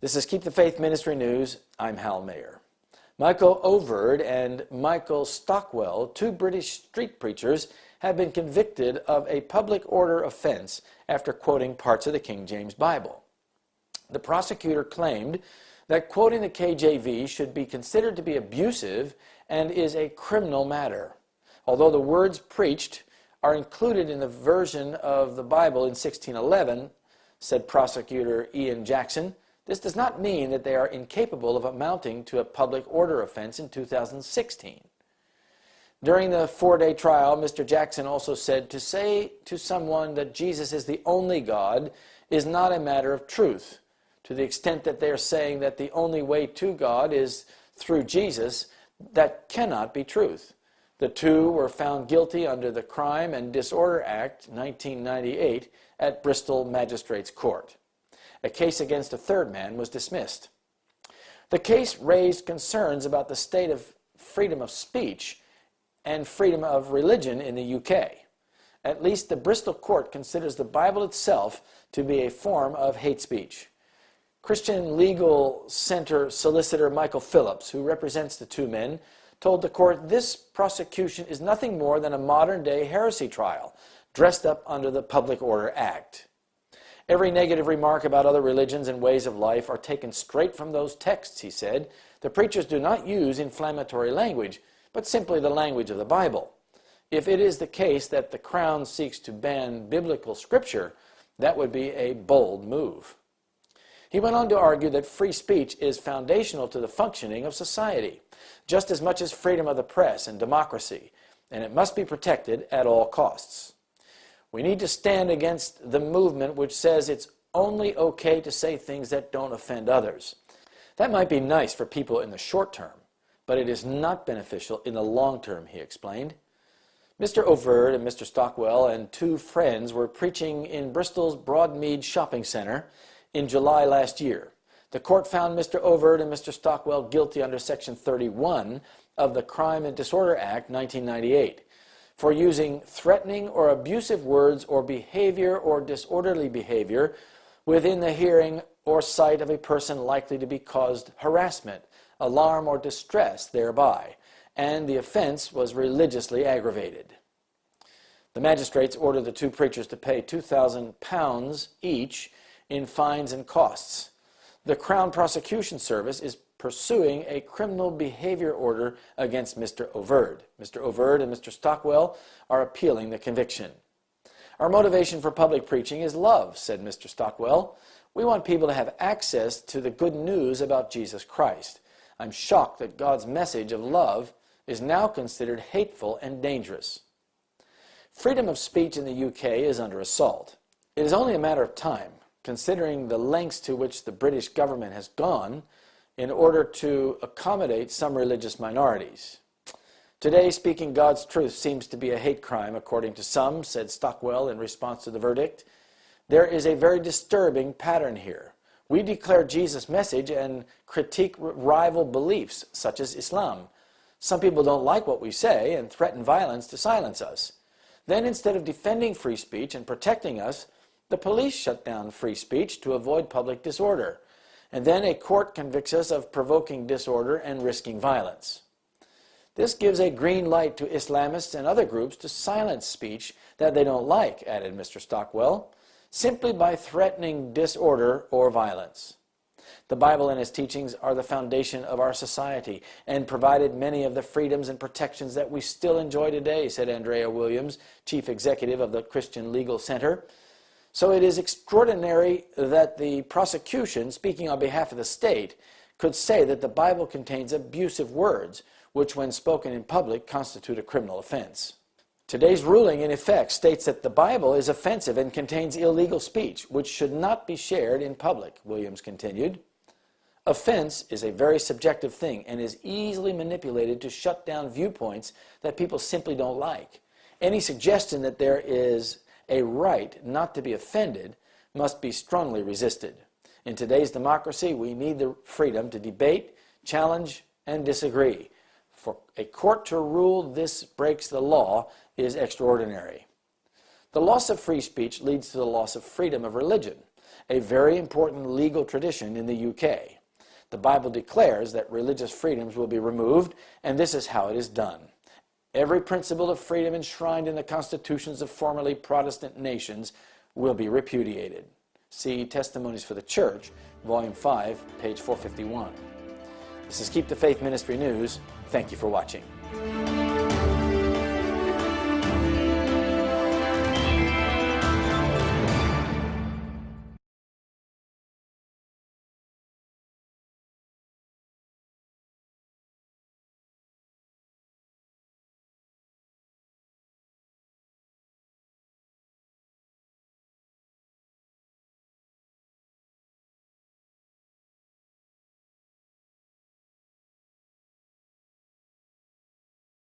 This is Keep the Faith Ministry News. I'm Hal Mayer. Michael Overd and Michael Stockwell, two British street preachers, have been convicted of a public order offense after quoting parts of the King James Bible. The prosecutor claimed that quoting the KJV should be considered to be abusive and is a criminal matter. Although the words preached are included in the version of the Bible in 1611, said prosecutor Ian Jackson, this does not mean that they are incapable of amounting to a public order offense in 2016. During the 4-day trial, Mr. Jackson also said to say to someone that Jesus is the only God is not a matter of truth. To the extent that they are saying that the only way to God is through Jesus, that cannot be truth. The two were found guilty under the Crime and Disorder Act 1998 at Bristol Magistrates Court. A case against a third man was dismissed. The case raised concerns about the state of freedom of speech and freedom of religion in the UK. At least the Bristol court considers the Bible itself to be a form of hate speech. Christian Legal Center solicitor Michael Phillips, who represents the two men, told the court this prosecution is nothing more than a modern-day heresy trial, dressed up under the Public Order Act. Every negative remark about other religions and ways of life are taken straight from those texts, he said. The preachers do not use inflammatory language, but simply the language of the Bible. If it is the case that the Crown seeks to ban biblical scripture, that would be a bold move. He went on to argue that free speech is foundational to the functioning of society, just as much as freedom of the press and democracy, and it must be protected at all costs. We need to stand against the movement which says it's only okay to say things that don't offend others. That might be nice for people in the short term, but it is not beneficial in the long term, he explained. Mr. Overd and Mr. Stockwell and two friends were preaching in Bristol's Broadmead Shopping Centre in July last year. The court found Mr. Overd and Mr. Stockwell guilty under Section 31 of the Crime and Disorder Act 1998 for using threatening or abusive words or behavior or disorderly behavior within the hearing or sight of a person likely to be caused harassment, alarm, or distress thereby, and the offense was religiously aggravated. The magistrates ordered the two preachers to pay £2,000 each in fines and costs. The Crown Prosecution Service is pursuing a criminal behavior order against Mr. Overd. Mr. Overd and Mr. Stockwell are appealing the conviction. Our motivation for public preaching is love, said Mr. Stockwell. We want people to have access to the good news about Jesus Christ. I'm shocked that God's message of love is now considered hateful and dangerous. Freedom of speech in the UK is under assault. It is only a matter of time, considering the lengths to which the British government has gone in order to accommodate some religious minorities. Today, speaking God's truth seems to be a hate crime, according to some, said Stockwell in response to the verdict. There is a very disturbing pattern here. We declare Jesus' message and critique rival beliefs, such as Islam. Some people don't like what we say and threaten violence to silence us. Then, instead of defending free speech and protecting us, the police shut down free speech to avoid public disorder. And then a court convicts us of provoking disorder and risking violence. This gives a green light to Islamists and other groups to silence speech that they don't like, added Mr. Stockwell, simply by threatening disorder or violence. The Bible and its teachings are the foundation of our society and provided many of the freedoms and protections that we still enjoy today, said Andrea Williams, chief executive of the Christian Legal Center. So it is extraordinary that the prosecution, speaking on behalf of the state, could say that the Bible contains abusive words, which when spoken in public constitute a criminal offense. Today's ruling, in effect, states that the Bible is offensive and contains illegal speech, which should not be shared in public, Williams continued. Offense is a very subjective thing and is easily manipulated to shut down viewpoints that people simply don't like. Any suggestion that there is a right not to be offended must be strongly resisted. In today's democracy, we need the freedom to debate, challenge, and disagree. For a court to rule this breaks the law is extraordinary. The loss of free speech leads to the loss of freedom of religion. a very important legal tradition in the UK. The Bible declares that religious freedoms will be removed, and this is how it is done. Every principle of freedom enshrined in the constitutions of formerly Protestant nations will be repudiated. See Testimonies for the Church, Volume 5, page 451. This is Keep the Faith Ministry News. Thank you for watching.